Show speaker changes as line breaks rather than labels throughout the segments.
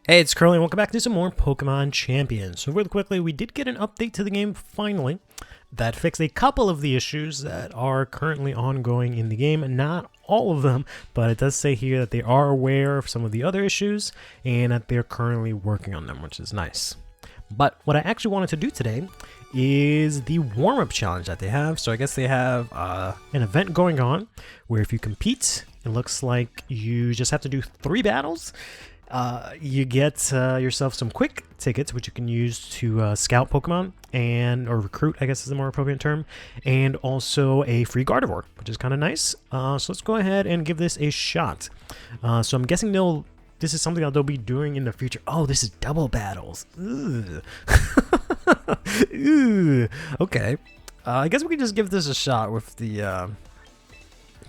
Hey, it's Curly, and welcome back to some more Pokemon Champions. So really quickly, we did get an update to the game, finally, that fixed a couple of the issues that are currently ongoing in the game. Not all of them, but it does say here that they are aware of some of the other issues, and that they're currently working on them, which is nice. But what I actually wanted to do today is the warm-up challenge that they have. So I guess they have an event going on, where if you compete, it looks like you just have to do 3 battles. You get yourself some quick tickets, which you can use to scout Pokemon or recruit, I guess is the more appropriate term, and also a free Gardevoir, which is kind of nice. So let's go ahead and give this a shot. So I'm guessing this is something that they'll be doing in the future. Oh, this is double battles. Ugh. Ugh. Okay. I guess we can just give this a shot with the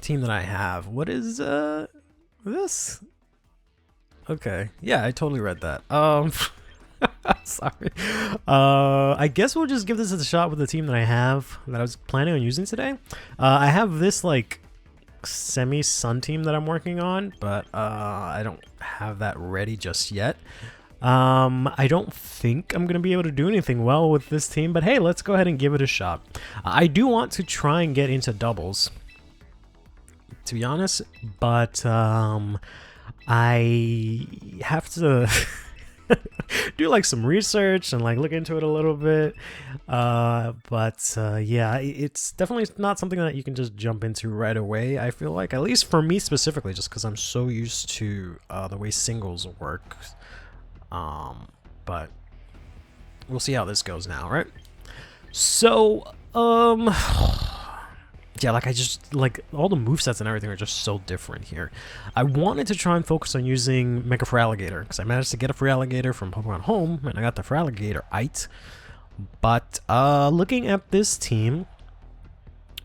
team that I have. What is this? Okay, yeah, I totally read that. Sorry. I guess we'll just give this a shot with the team that I have, that I was planning on using today. I have this, like, semi-sun team that I'm working on, but I don't have that ready just yet. I don't think I'm going to be able to do anything well with this team, but hey, let's go ahead and give it a shot. I do want to try and get into doubles, to be honest, but I have to do like some research and like look into it a little bit, yeah, it's definitely not something that you can just jump into right away. I feel like, at least for me specifically, just because I'm so used to the way singles work, but we'll see how this goes now, right? So yeah, like all the movesets and everything are just so different here. I wanted to try and focus on using Mega Feraligatr, because I managed to get a Feraligatr from Pokemon Home, and I got the Feraligatr-ite. But looking at this team,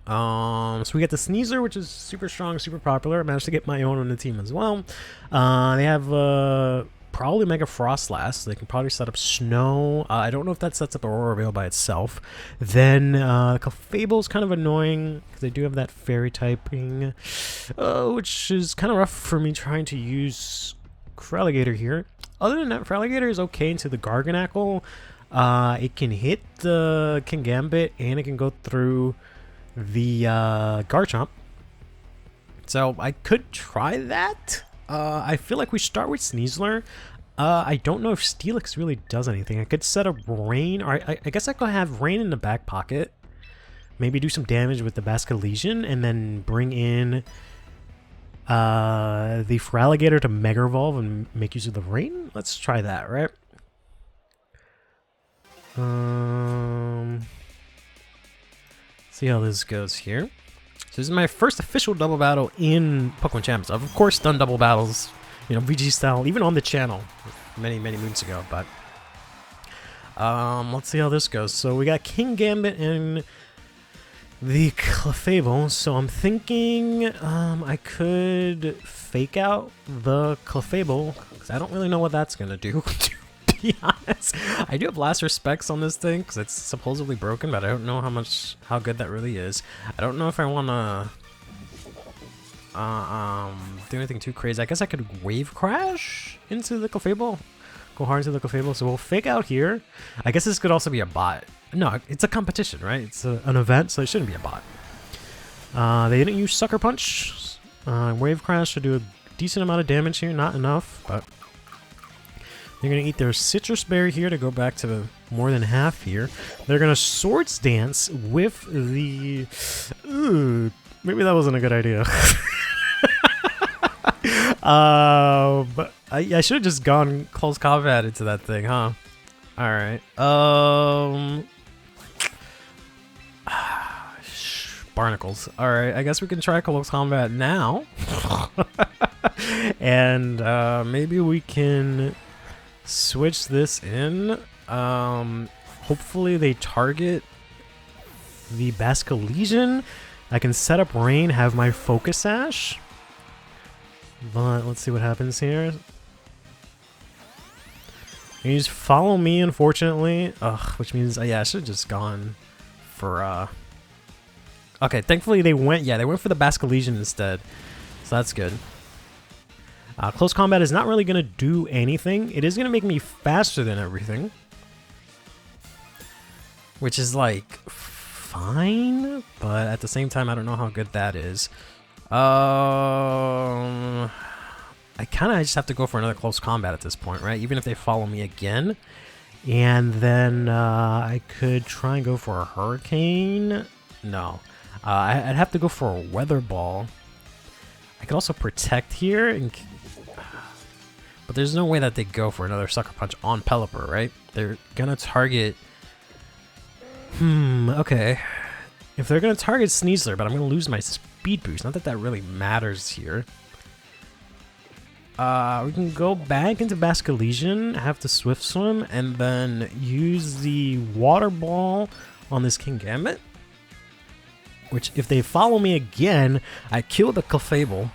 so we got the Sneasler, which is super strong, super popular. I managed to get my own on the team as well. They have probably Mega Frostlass, so they can probably set up Snow. I don't know if that sets up Aurora Veil by itself. Then Clefable's kind of annoying, because they do have that fairy typing, which is kind of rough for me trying to use Feraligatr here. Other than that, Feraligatr is okay into the Garganacl. It can hit the Kingambit, and it can go through the Garchomp. So I could try that. I feel like we start with Sneasler. I don't know if Steelix really does anything. I could set up Rain, or I guess I could have Rain in the back pocket. Maybe do some damage with the Basculegion, and then bring in the Feraligatr to Mega Evolve and make use of the Rain. Let's try that, right? See how this goes here. So this is my first official double battle in Pokemon Champions. I've of course done double battles, you know, VG style, even on the channel many moons ago, but let's see how this goes. So we got Kingambit and the Clefable, so I'm thinking I could fake out the Clefable, because I don't really know what that's gonna do. To be honest, I do have last respects on this thing because it's supposedly broken, but I don't know how good that really is. I don't know if I want to do anything too crazy. I guess I could Wave Crash into the Clefable, go hard into the Clefable. So we'll fake out here. I guess this could also be a bot. No, it's a competition, right? It's an event, so it shouldn't be a bot. They didn't use Sucker Punch. Wave Crash should do a decent amount of damage here, not enough, but they're going to eat their Citrus Berry here to go back to more than half here. They're going to Swords Dance with the... Ooh, maybe that wasn't a good idea. But I should have just gone close combat into that thing, huh? Alright. Barnacles. Alright, I guess we can try close combat now. And maybe we can switch this in. Hopefully they target the Basculegion. I can set up Rain, have my Focus Sash, but let's see what happens here. You just follow me, unfortunately. Which means yeah, I should have just gone for okay, thankfully they went for the Basculegion instead, so that's good. Close combat is not really going to do anything. It is going to make me faster than everything, which is like fine, but at the same time, I don't know how good that is. I kind of just have to go for another close combat at this point, right? Even if they follow me again. And then I could try and go for a hurricane. No. I'd have to go for a weather ball. I could also protect here. But there's no way that they go for another sucker punch on Pelipper, right? They're going to target... okay. If they're going to target Sneasler, but I'm going to lose my speed boost. Not that that really matters here. We can go back into Basculesian, have to Swift Swim, and then use the Water Ball on this Kingambit. Which, if they follow me again, I kill the Clefable.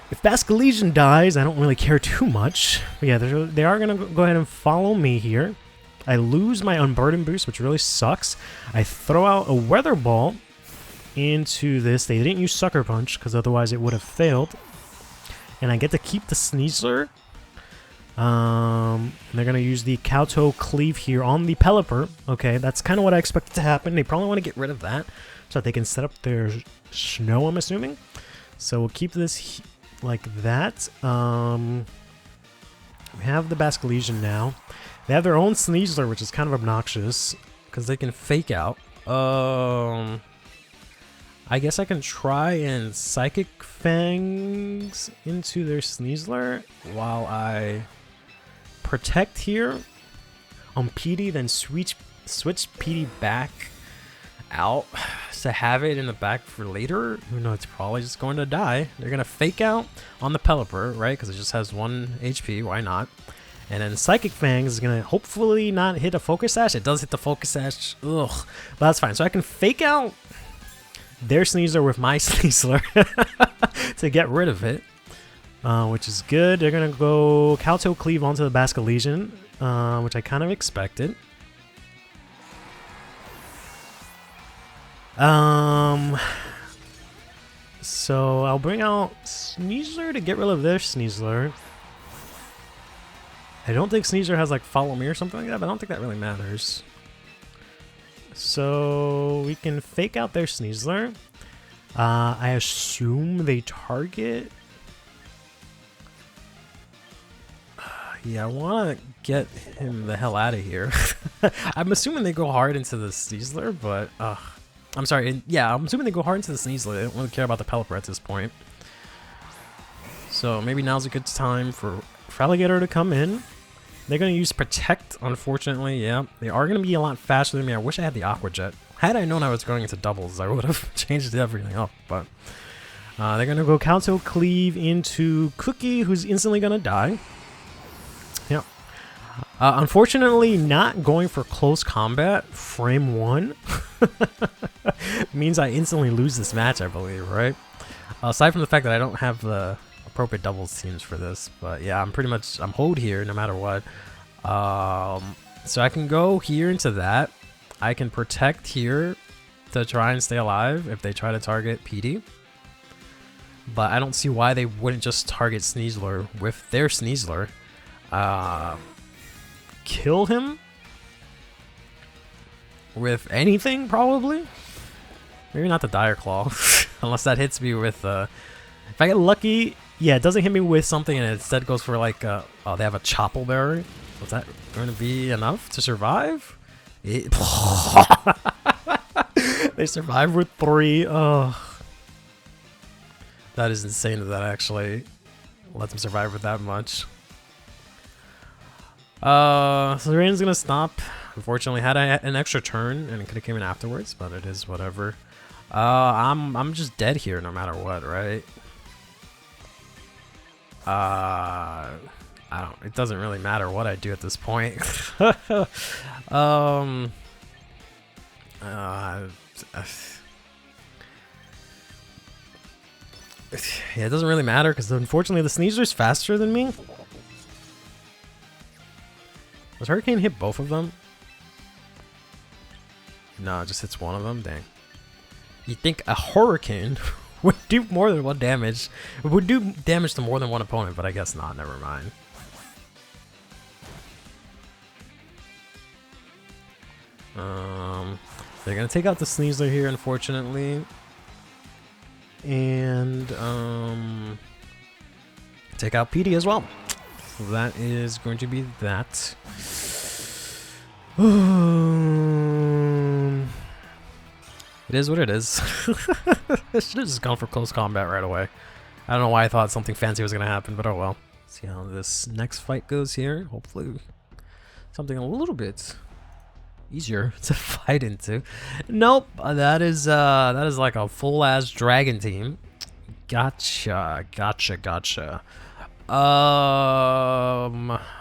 If Basculesian dies, I don't really care too much. But yeah, they are going to go ahead and follow me here. I lose my Unburden boost, which really sucks. I throw out a Weather Ball into this. They didn't use Sucker Punch, because otherwise it would have failed. And I get to keep the Sneasler. They're going to use the Kowtow Cleave here on the Pelipper. Okay, that's kind of what I expected to happen. They probably want to get rid of that so that they can set up their snow, I'm assuming. So we'll keep this like that. We have the Basculesian now. They have their own Sneasler, which is kind of obnoxious because they can fake out. I guess I can try and Psychic Fangs into their Sneasler while I protect here on PD, then switch PD back out to have it in the back for later. Even though it's probably just going to die. They're going to fake out on the Pelipper, right? Because it just has 1 HP. Why not? And then Psychic Fangs is going to hopefully not hit a Focus Sash. It does hit the Focus Sash. Ugh. But that's fine. So I can fake out their Sneasler with my Sneasler to get rid of it, which is good. They're going to go Kowtow Cleave onto the Basculesian, which I kind of expected. So I'll bring out Sneasler to get rid of their Sneasler. I don't think Sneasler has like Follow Me or something like that, but I don't think that really matters. So we can fake out their Sneasler. I assume they target. Yeah, I want to get him the hell out of here. I'm assuming they go hard into the Sneasler, but I'm sorry. Yeah, I'm assuming they go hard into the Sneasler. They don't really care about the Pelipper at this point. So maybe now's a good time for Alligator to come in. They're going to use Protect, unfortunately. Yeah, they are going to be a lot faster than me. I wish I had the Aqua Jet. Had I known I was going into doubles, I would have changed everything up. But they're going to go Kowtow Cleave into Cookie, who's instantly going to die. Yeah. Unfortunately, not going for close combat, frame 1, means I instantly lose this match, I believe, right? Aside from the fact that I don't have the appropriate doubles teams for this, but yeah, I'm hold here no matter what. So I can go here into that. I can protect here to try and stay alive if they try to target PD. But I don't see why they wouldn't just target Sneasler with their Sneasler. Kill him with anything, probably. Maybe not the Dire Claw, unless that hits me with if I get lucky. Yeah, it doesn't hit me with something and it instead goes for like oh, they have a Choppleberry. Was that going to be enough to survive? They survived with 3. Oh, that is insane that actually let them survive with that much. So the rain's gonna stop. Unfortunately, had I an extra turn and it could have came in afterwards, but it is whatever. I'm just dead here no matter what, right? It doesn't really matter what I do at this point. Yeah, it doesn't really matter because unfortunately the Sneasler's faster than me. Does Hurricane hit both of them? No, it just hits one of them. Dang. You'd think a Hurricane would do more than one damage. It would do damage to more than one opponent, but I guess not. Never mind. They're gonna take out the Sneasler here, unfortunately, and take out PD as well. So that is going to be that. It is what it is. I should have just gone for close combat right away. I don't know why I thought something fancy was gonna happen, but oh well. See how this next fight goes here. Hopefully, something a little bit easier to fight into. Nope, that is like a full ass dragon team. Gotcha.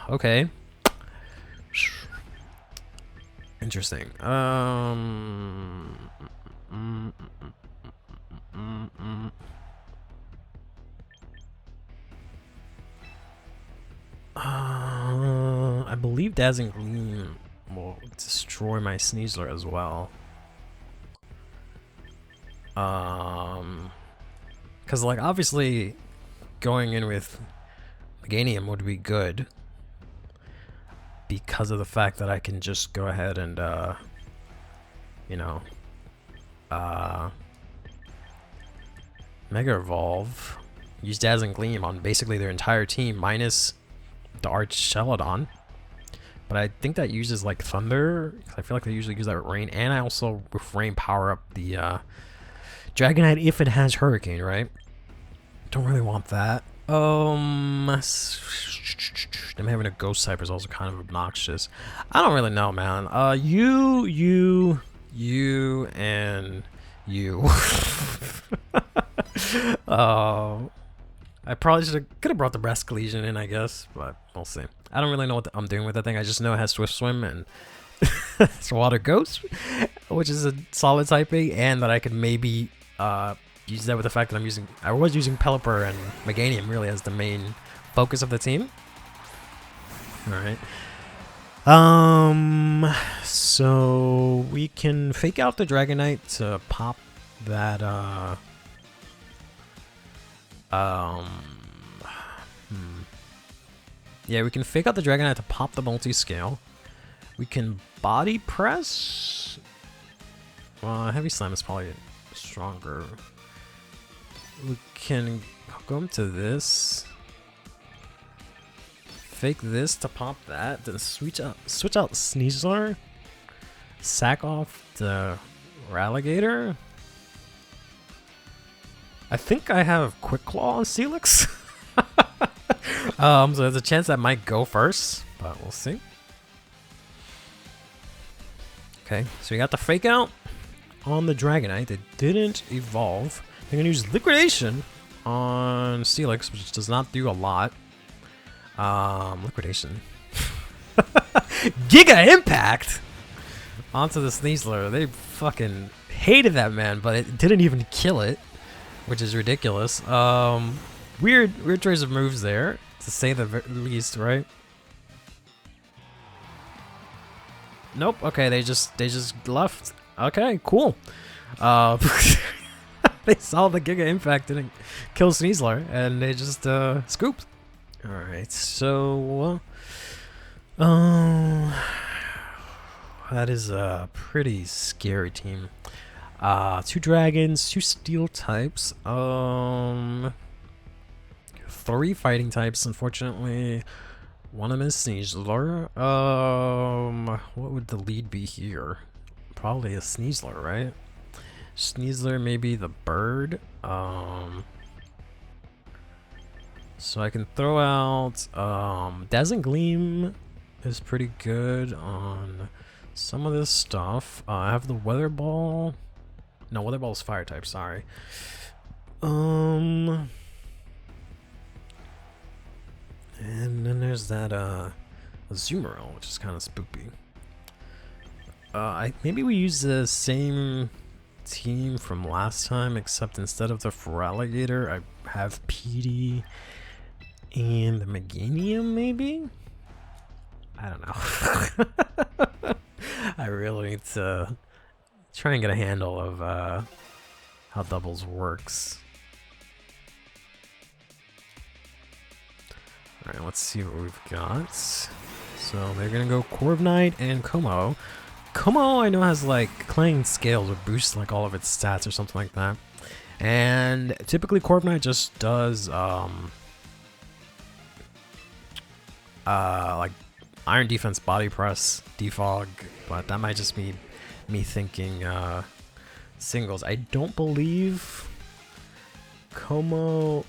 Okay. Interesting. I believe Dazzling Gleam will destroy my Sneasler as well. Because like obviously going in with Meganium would be good because of the fact that I can just go ahead and you know, Mega Evolve, use Dazzling Gleam on basically their entire team minus the Archelodon. But I think that uses like Thunder, because I feel like they usually use that with Rain, and I also with Rain power up the Dragonite if it has Hurricane, right? Don't really want that. Them having a Ghost type is also kind of obnoxious. I don't really know, man. You, and you. I probably could have brought the Rascalesian in, I guess, but we'll see. I don't really know what I'm doing with that thing. I just know it has Swift Swim and it's Water Ghost, which is a solid typing, and that I could maybe use that with the fact that I was using Pelipper and Meganium really as the main focus of the team. All right. So we can fake out the Dragonite to pop that yeah, we can fake out the Dragonite to pop the multi-scale. We can body press. Heavy Slam is probably stronger. We can go into this. Fake this to pop that. Then switch out Sneasler. Sack off the Ralligator. I think I have Quick Claw on Steelix. So there's a chance that might go first, but we'll see. Okay, so we got the fake out on the Dragonite. It didn't evolve. They're gonna use Liquidation on Steelix, which does not do a lot. Liquidation. Giga Impact onto the Sneasler. They fucking hated that man, but it didn't even kill it, which is ridiculous. Weird choice of moves there, to say the least, right? Nope. Okay, they just left. Okay, cool. They saw the Giga Impact didn't kill Sneasler, and they just scooped. All right, so that is a pretty scary team. 2 dragons, 2 steel types, 3 fighting types, unfortunately. One of them is Sneasler. What would the lead be here? Probably a Sneasler, right? Sneasler, maybe the bird. So I can throw out Dazzling Gleam is pretty good on some of this stuff. I have the Weather Ball. No, Weather Ball is fire type, sorry. And then there's that Azumarill, which is kind of spooky. Maybe we use the same team from last time, except instead of the Feraligatr, I have PD and the Meganium, maybe? I don't know. I really need to try and get a handle of how doubles works. Alright, let's see what we've got. So they're gonna go Corviknight and Como. Como I know has like Clang Scales or boosts like all of its stats or something like that. And typically Corviknight just does like Iron Defense, Body Press, Defog, but that might just be me thinking singles. I don't believe Como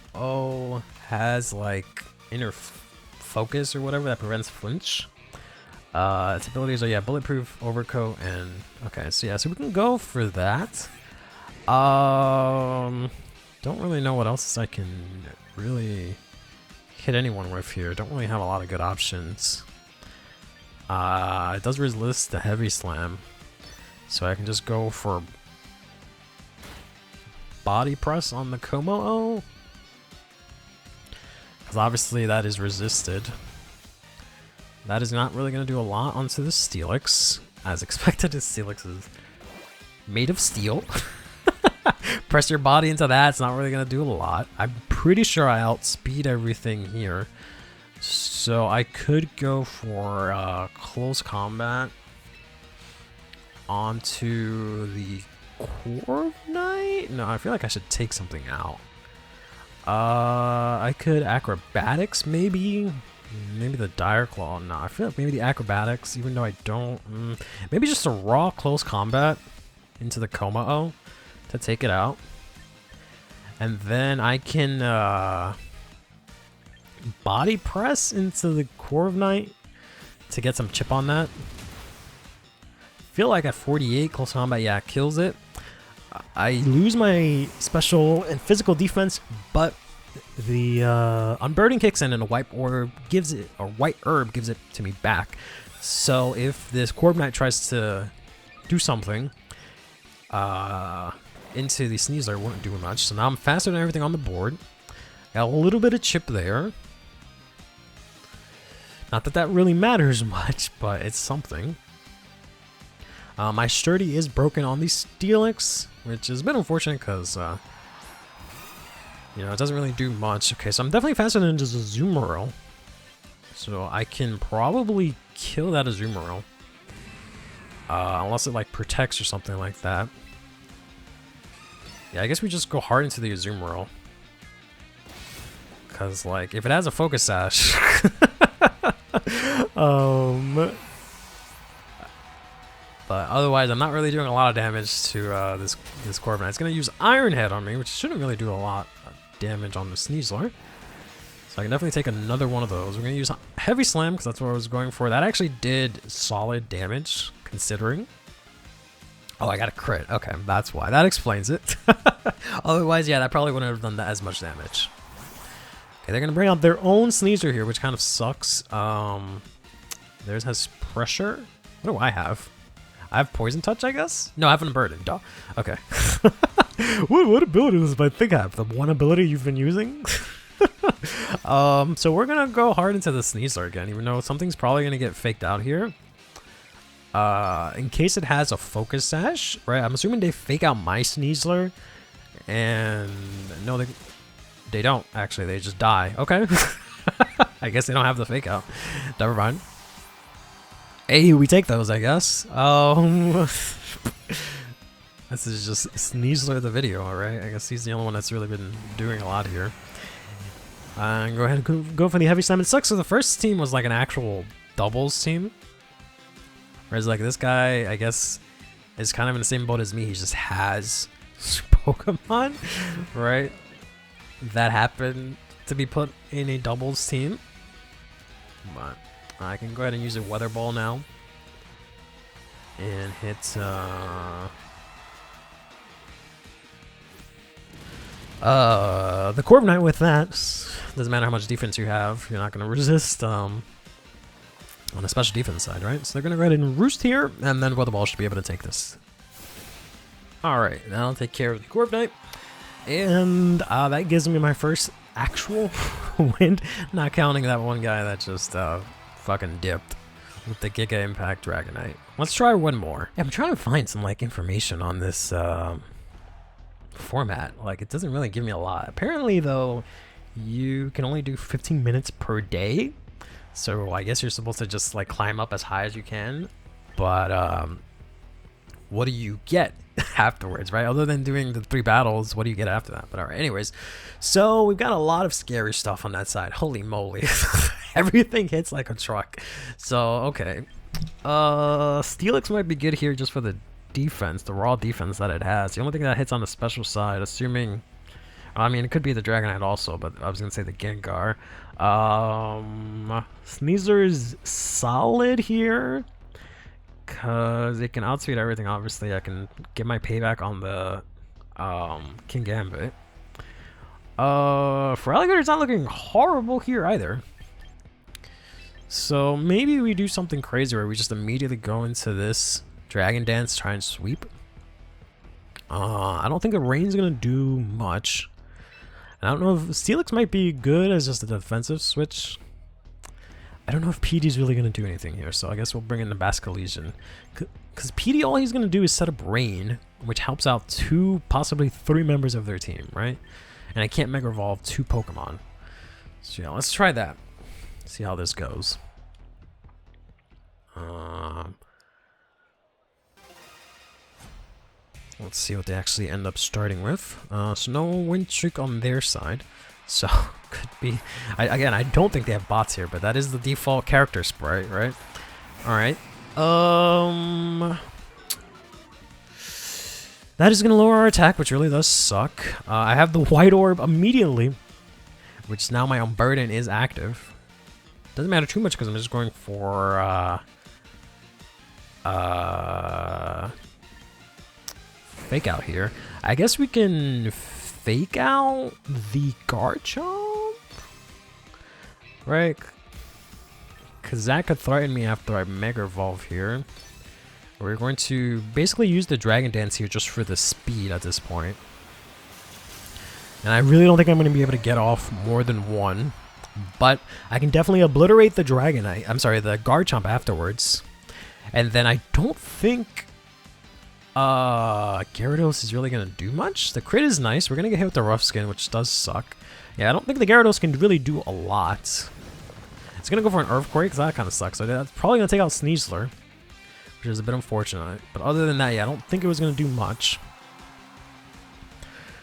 has like inner focus or whatever that prevents flinch. Its abilities are, yeah, bulletproof, overcoat, and okay, so yeah, so we can go for that. Don't really know what else I can really hit anyone with here. Don't really have a lot of good options. It does resist the heavy slam, so I can just go for body press on the Como, because obviously that is resisted. That is not really going to do a lot onto the Steelix. As expected, the Steelix is made of steel. Press your body into that, it's not really going to do a lot. I'm pretty sure I outspeed everything here. So I could go for close combat onto the Corviknight? No, I feel like I should take something out. I could acrobatics maybe. Maybe the Dire Claw. No, I feel like maybe the acrobatics, even though I don't. Maybe just a raw close combat into the Como to take it out. And then I can body press into the Corviknight to get some chip on that. Feel like at 48 close combat, yeah, kills it. I lose my special and physical defense, but the unburden kicks in and a white orb gives it, or white herb gives it to me back. So if this Corviknight tries to do something into the Sneasler, it won't do much. So now I'm faster than everything on the board. Got a little bit of chip there. Not that that really matters much, but it's something. My Sturdy is broken on the Steelix, which is a bit unfortunate because, you know, it doesn't really do much. Okay, so I'm definitely faster than just a Azumarill. So I can probably kill that Azumarill. Unless it, like, protects or something like that. Yeah, I guess we just go hard into the Azumarill. Because, like, if it has a Focus Sash... But otherwise, I'm not really doing a lot of damage to this Corviknight. It's going to use Iron Head on me, which shouldn't really do a lot of damage on the Sneasler. So I can definitely take another one of those. We're going to use Heavy Slam, because that's what I was going for. That actually did solid damage, considering. Oh, I got a crit. Okay, that's why. That explains it. Otherwise, yeah, that probably wouldn't have done as much damage. Okay, they're going to bring out their own Sneasler here, which kind of sucks. Theirs has Pressure. What do I have? I have Poison Touch, I guess? No, I have an Unburden. Duh. Okay. what ability does my thing have? The one ability you've been using? So we're going to go hard into the Sneasler again, even though something's probably going to get faked out here. In case it has a Focus Sash, right? I'm assuming they fake out my Sneasler. And no, they don't, actually. They just die. Okay. I guess they don't have the fake out. Never mind. Hey, we take those, I guess. This is just Sneasler the video, alright? I guess he's the only one that's really been doing a lot here. Go ahead and go for the Heavy Slam. It sucks, so the first team was like an actual doubles team. Whereas like this guy, I guess, is kind of in the same boat as me. He just has Pokemon, right? That happened to be put in a doubles team. But I can go ahead and use a Weather Ball now. And hit, the Corviknight with that. Doesn't matter how much defense you have, you're not going to resist, on a special defense side, right? So they're going to go ahead and roost here, and then Weather Ball should be able to take this. Alright, now I'll take care of the Corviknight. And that gives me my first actual win, not counting that one guy that just fucking dipped with the Giga Impact Dragonite. Let's try one more. Yeah, I'm trying to find some like information on this format. Like, it doesn't really give me a lot. Apparently, though, you can only do 15 minutes per day. So I guess you're supposed to just like climb up as high as you can. But what do you get afterwards, right? Other than doing the 3 battles, what do you get after that? But all right, anyways. So we've got a lot of scary stuff on that side. Holy moly. Everything hits like a truck. So, okay. Steelix might be good here just for the defense, the raw defense that it has. The only thing that hits on the special side, assuming... I mean, it could be the Dragonite also, but I was going to say the Gengar. Sneasler's solid here, because it can outspeed everything, obviously. I can get my payback on the King Gambit. Feraligatr not looking horrible here either. So maybe we do something crazy where we just immediately go into this Dragon Dance, try and sweep. I don't think the rain's going to do much. I don't know if Steelix might be good as just a defensive switch. I don't know if PD's really going to do anything here, so I guess we'll bring in the Basculegion. Because PD, all he's going to do is set up Rain, which helps out 2, possibly 3 members of their team, right? And I can't Mega Evolve 2 Pokemon. So yeah, let's try that. See how this goes. Let's see what they actually end up starting with. So no win streak on their side. So could be... Again, I don't think they have bots here, but that is the default character sprite, right? Alright. That is going to lower our attack, which really does suck. I have the White Orb immediately, which now my Unburden is active. Doesn't matter too much because I'm just going for... Fake out here. I guess we can fake out the Garchomp, right? Because that could threaten me after I Mega Evolve here. We're going to basically use the Dragon Dance here just for the speed at this point. And I really don't think I'm going to be able to get off more than 1. But I can definitely obliterate the Dragonite. I'm sorry, the Garchomp afterwards. And then I don't think... Gyarados is really gonna do much. The crit is nice. We're gonna get hit with the Rough Skin, which does suck. Yeah, I don't think the Gyarados can really do a lot. It's gonna go for an Earthquake, because that kind of sucks. So that's probably gonna take out Sneasler, which is a bit unfortunate. But other than that, yeah, I don't think it was gonna do much.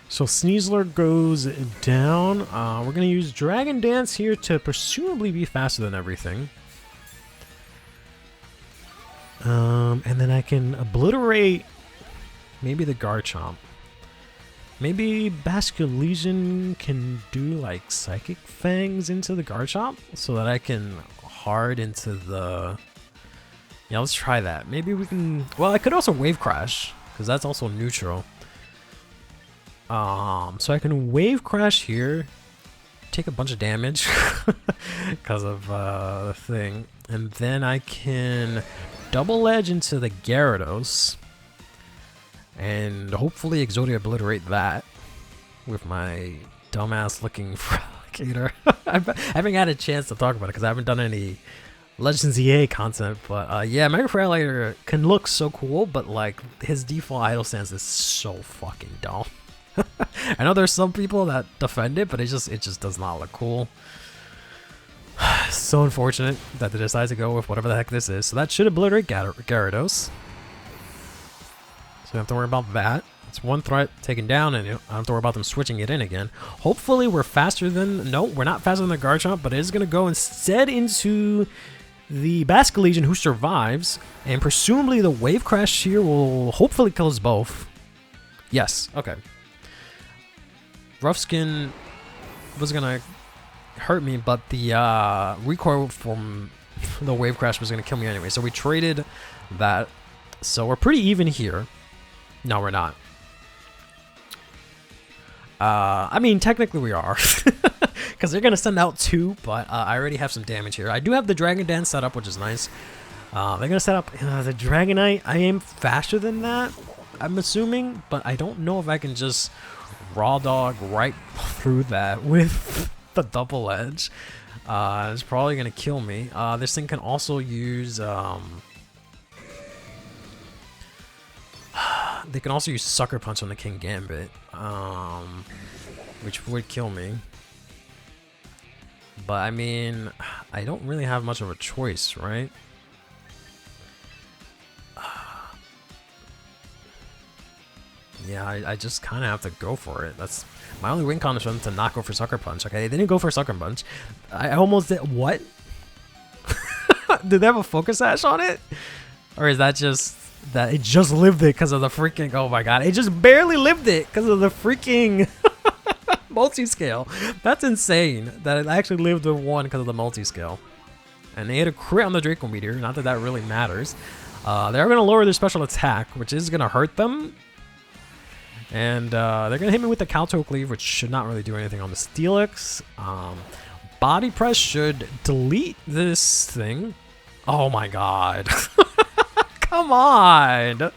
So Sneasler goes down. We're gonna use Dragon Dance here to presumably be faster than everything. And then I can obliterate maybe the Garchomp. Maybe Basculegion can do like Psychic Fangs into the Garchomp so that I can hard into the... Yeah, let's try that. Maybe we can... Well, I could also Wave Crash because that's also neutral. So I can Wave Crash here, take a bunch of damage because of the thing, and then I can Double Edge into the Gyarados and hopefully Exodia obliterate that with my dumbass looking Feraligatr. I haven't had a chance to talk about it because I haven't done any Legends EA content, but yeah, Mega Feraligatr can look so cool, but like his default idle stance is so fucking dumb. I know there's some people that defend it, but it just does not look cool. So unfortunate that they decided to go with whatever the heck this is. So that should obliterate Gyarados. So we don't have to worry about that. It's one threat taken down, and I don't have to worry about them switching it in again. Hopefully we're faster than... No, we're not faster than the Garchomp, but it is going to go instead into the Basculegion, who survives. And presumably the Wave Crash here will hopefully kill us both. Yes, okay. Rough Skin was going to hurt me, but the recoil from the Wave Crash was going to kill me anyway. So we traded that. So we're pretty even here. No, we're not. I mean, technically we are. Because they're going to send out 2, but I already have some damage here. I do have the Dragon Dance set up, which is nice. They're going to set up the Dragonite. I am faster than that, I'm assuming, but I don't know if I can just Raw Dog right through that with the Double Edge. It's probably going to kill me. This thing can also use... They can also use Sucker Punch on the King Gambit, which would kill me. But I mean, I don't really have much of a choice, right? Yeah, I just kind of have to go for it. That's my only win con is for them to not go for Sucker Punch. Okay, they didn't go for Sucker Punch. I almost did. What? Did they have a Focus Sash on it? Or is that just that it just lived it because of the freaking... Oh my god, it just barely lived it because of the freaking multi-scale. That's insane that it actually lived with 1 because of the multi-scale. And they had a crit on the Draco Meteor. Not that that really matters. They're going to lower their special attack, which is going to hurt them. And they're going to hit me with the Calto Cleave, which should not really do anything on the Steelix. Body Press should delete this thing. Oh my god. Come on.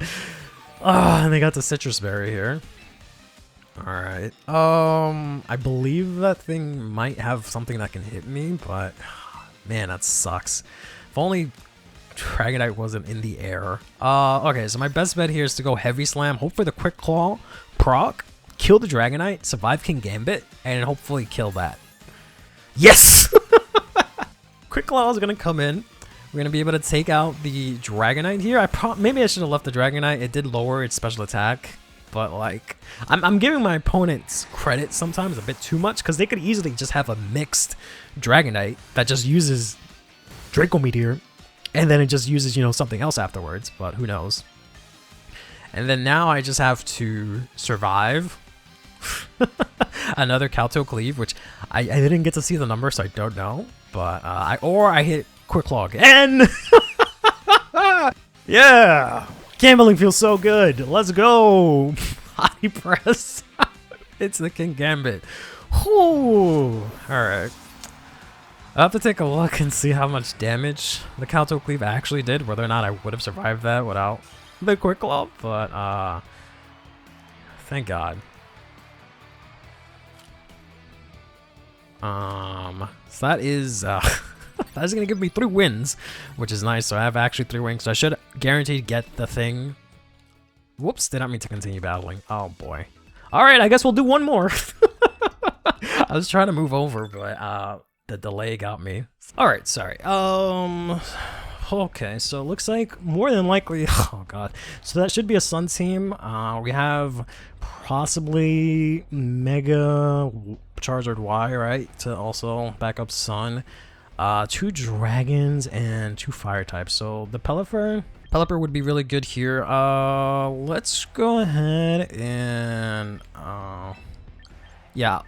And they got the Citrus Berry here. Alright. I believe that thing might have something that can hit me, but man, that sucks. If only Dragonite wasn't in the air. Okay, so my best bet here is to go Heavy Slam, hope for the Quick Claw, proc, kill the Dragonite, survive King Gambit, and hopefully kill that. Yes! Quick Claw is gonna come in. We're gonna be able to take out the Dragonite here. Maybe I should have left the Dragonite. It did lower its special attack, but like, I'm giving my opponents credit sometimes a bit too much because they could easily just have a mixed Dragonite that just uses Draco Meteor, and then it just uses, you know, something else afterwards. But who knows? And then now I just have to survive another Calto Cleave, which I didn't get to see the number, so I don't know. But I hit Quick Claw again. Yeah, gambling feels so good. Let's go. Body Press. It's the King Gambit. Whew. All right. I'll have to take a look and see how much damage the Calto Cleave actually did, whether or not I would have survived that without the Quick Claw, but thank God. So that is that is gonna give me 3 wins, which is nice. So I have actually 3 wins, so I should guaranteed get the thing. Whoops, did not mean to continue battling. Oh boy. Alright, I guess we'll do one more. I was trying to move over, but the delay got me. Alright, sorry. Okay, so it looks like more than likely, oh god. So that should be a Sun team. We have possibly Mega Charizard Y, right? To also back up Sun. 2 Dragons and 2 Fire types. So the Pelipper would be really good here. Let's go ahead and yeah,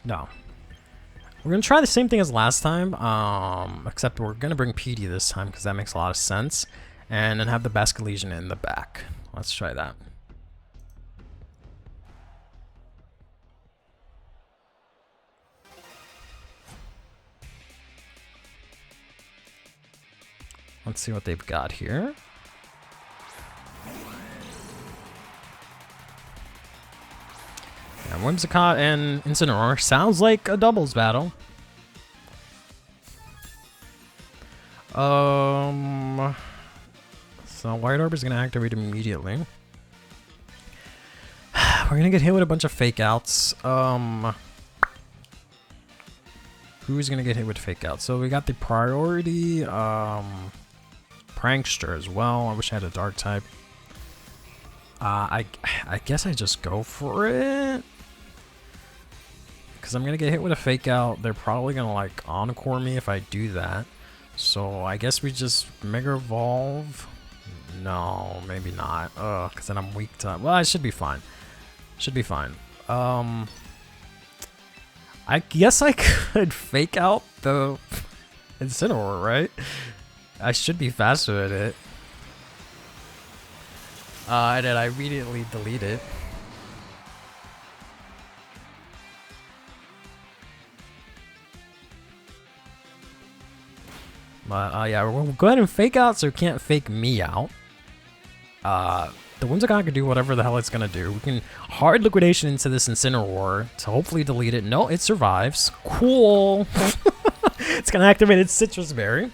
no. We're gonna try the same thing as last time, except we're gonna bring PD this time because that makes a lot of sense, and then have the Basculegion in the back. Let's try that. Let's see what they've got here. Yeah, Whimsicott and Incineroar sounds like a doubles battle. So White Orb is gonna activate immediately. We're gonna get hit with a bunch of fake outs. Who's gonna get hit with fake outs? So we got the priority Prankster as well. I wish I had a dark type. I guess I just go for it. Because I'm going to get hit with a fake out. They're probably going to like encore me if I do that. So I guess we just Mega Evolve. No, maybe not. Because then I'm weak to... Well, I should be fine. Should be fine. I guess I could fake out the Incineroar, right? I should be faster at it. And then I immediately delete it. But yeah, we'll go ahead and fake out so it can't fake me out. The Whimsicott can do whatever the hell it's gonna do. We can hard liquidation into this Incineroar to hopefully delete it. No, it survives. Cool. It's gonna activate its Citrus Berry.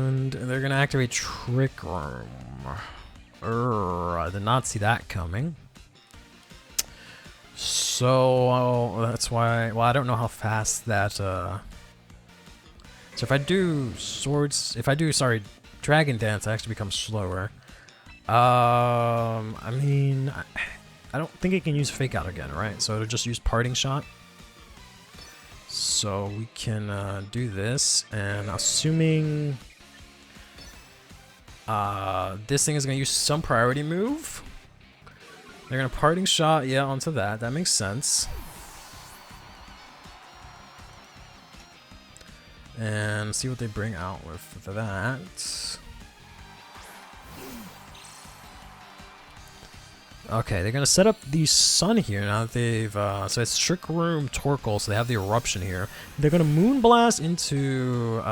And they're gonna activate Trick Room. I did not see that coming. So that's why. Well, I don't know how fast that. So if I do Dragon Dance, I actually become slower. I mean, I don't think it can use Fake Out again, right? So it'll just use Parting Shot. So we can do this, and assuming this thing is going to use some priority move, they're going to Parting Shot, yeah, onto that. That makes sense. And see what they bring out with that. Okay, they're gonna set up the sun here now that they've so it's Trick Room Torkoal, so they have the eruption here. They're gonna Moonblast into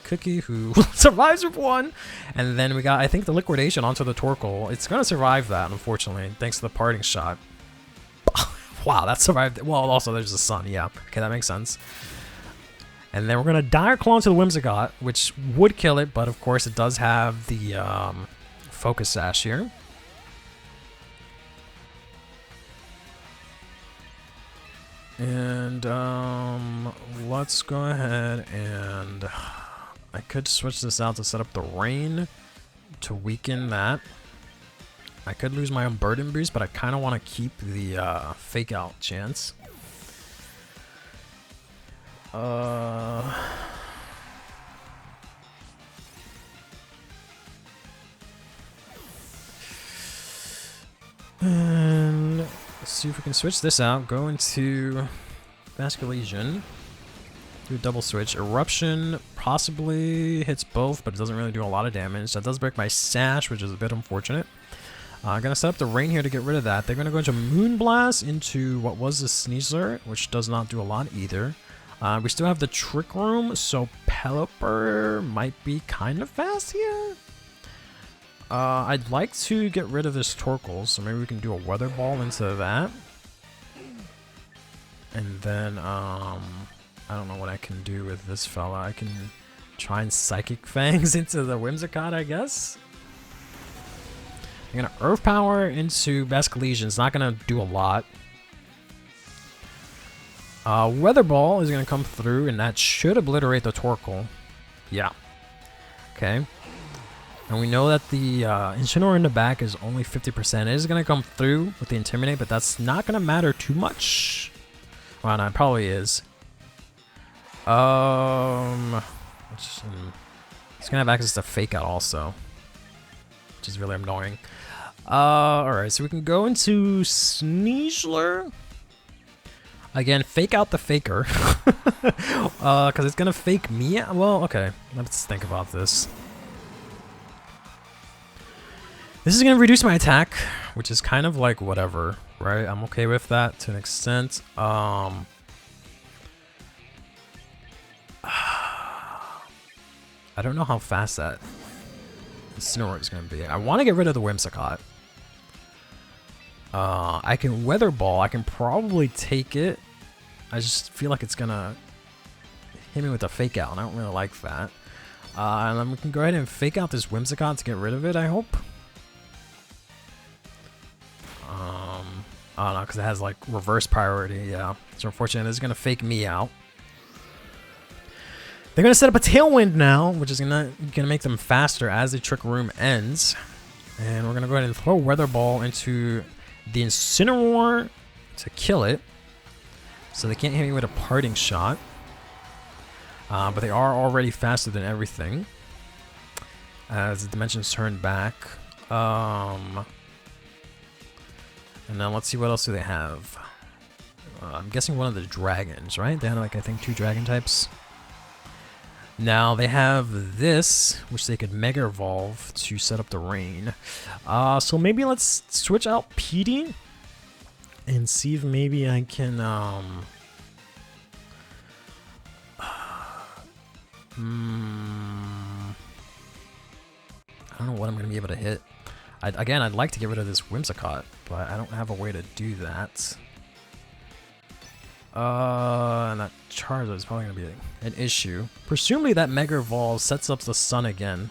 Cookie, who survives with 1, and then we got, I think, the liquidation onto the Torkoal. It's gonna survive that, unfortunately, thanks to the Parting Shot. Wow, that survived. Well, also there's the sun. Yeah, okay, that makes sense. And then we're gonna Dire Claw into the Whimsicott, which would kill it, but of course it does have the Focus Sash here. And let's go ahead and I could switch this out to set up the rain to weaken that. I could lose my Unburden boost, but I kind of want to keep the Fake Out chance. And let's see if we can switch this out. Go into Basculation. Do a double switch. Eruption possibly hits both, but it doesn't really do a lot of damage. That does break my Sash, which is a bit unfortunate. I'm going to set up the rain here to get rid of that. They're going to go into Moonblast into what was the Sneasler, which does not do a lot either. We still have the Trick Room, so Pelipper might be kind of fast here. I'd like to get rid of this Torkoal, so maybe we can do a Weather Ball into that. And then, I don't know what I can do with this fella. I can try and Psychic Fangs into the Whimsicott, I guess. I'm gonna Earth Power into Basculation. It's not gonna do a lot. Weather Ball is gonna come through, and that should obliterate the Torkoal. Yeah. Okay. And we know that the Incineroar in the back is only 50%. It is going to come through with the Intimidate, but that's not going to matter too much. Well, no, it probably is. It's going to have access to Fake Out also, which is really annoying. Alright, so we can go into Sneasler. Again, Fake Out the Faker. Because it's going to fake me out. Well, okay. Let's think about this. This is going to reduce my attack, which is kind of like whatever, right? I'm okay with that to an extent. I don't know how fast that Incineroar is going to be. I want to get rid of the Whimsicott. I can Weather Ball. I can probably take it. I just feel like it's going to hit me with a Fake Out, and I don't really like that. And then we can go ahead and Fake Out this Whimsicott to get rid of it, I hope. I don't know, because it has like reverse priority, yeah. So unfortunately, it's going to fake me out. They're going to set up a Tailwind now, which is going to make them faster as the Trick Room ends. And we're going to go ahead and throw Weather Ball into the Incineroar to kill it. So they can't hit me with a Parting Shot. But they are already faster than everything. As the dimensions turn back. And then let's see, what else do they have? I'm guessing one of the dragons, right? They had like, I think, 2 dragon types. Now they have this, which they could Mega Evolve to set up the rain. So maybe let's switch out PD and see if maybe I can I don't know what I'm gonna be able to hit. Again, I'd like to get rid of this Whimsicott, but I don't have a way to do that. And that Charizard is probably going to be an issue. Presumably that Mega Evolve sets up the Sun again.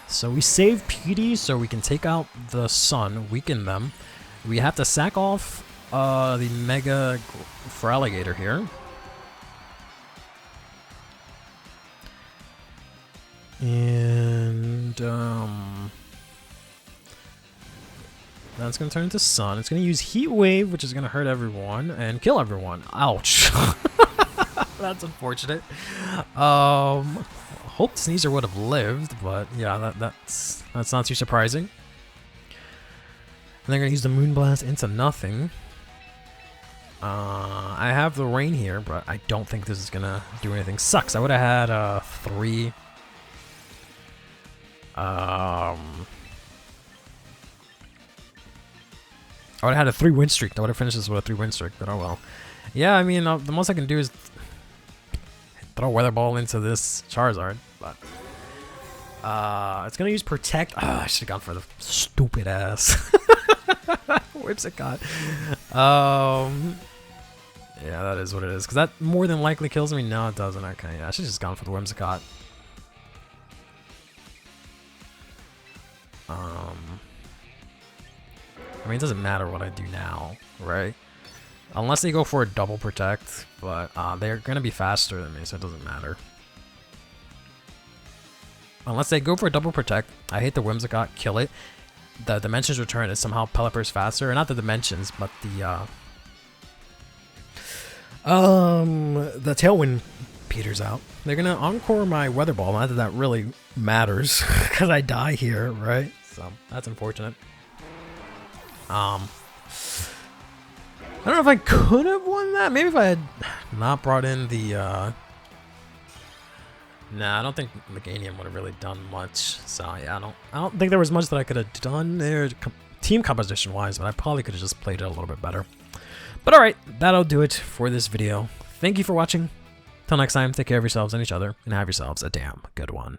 So we save PD so we can take out the Sun, weaken them. We have to sack off the Mega Feraligatr here. And that's going to turn into Sun. It's going to use Heat Wave, which is going to hurt everyone and kill everyone. Ouch. That's unfortunate. Hope Sneasel would have lived, but yeah, that's not too surprising. And they're going to use the Moonblast into nothing. I have the Rain here, but I don't think this is going to do anything. Sucks. I would have had 3... I would have had a 3-win streak. I would have finished this with a 3-win streak, but oh well. Yeah, I mean, the most I can do is throw Weather Ball into this Charizard, but it's gonna use Protect. I should have gone for the stupid ass Whimsicott. Yeah, that is what it is, because that more than likely kills me. No, it doesn't. Okay, yeah, I should have just gone for the Whimsicott. I mean, it doesn't matter what I do now, right? Unless they go for a double protect, but they're gonna be faster than me, so it doesn't matter. Unless they go for a double protect, I hate the Whimsicott, kill it. The Dimensions Return is somehow Pelipper's faster, or not the Dimensions, but the Tailwind peters out. They're gonna Encore my Weather Ball. Not that that really matters, because I die here, right? So that's unfortunate. I don't know if I could have won that. Maybe if I had not brought in the nah, I don't think Meganium would have really done much. So yeah, I don't think there was much that I could have done there team composition wise, but I probably could have just played it a little bit better. But alright, that'll do it for this video. Thank you for watching. Till next time, take care of yourselves and each other, and have yourselves a damn good one.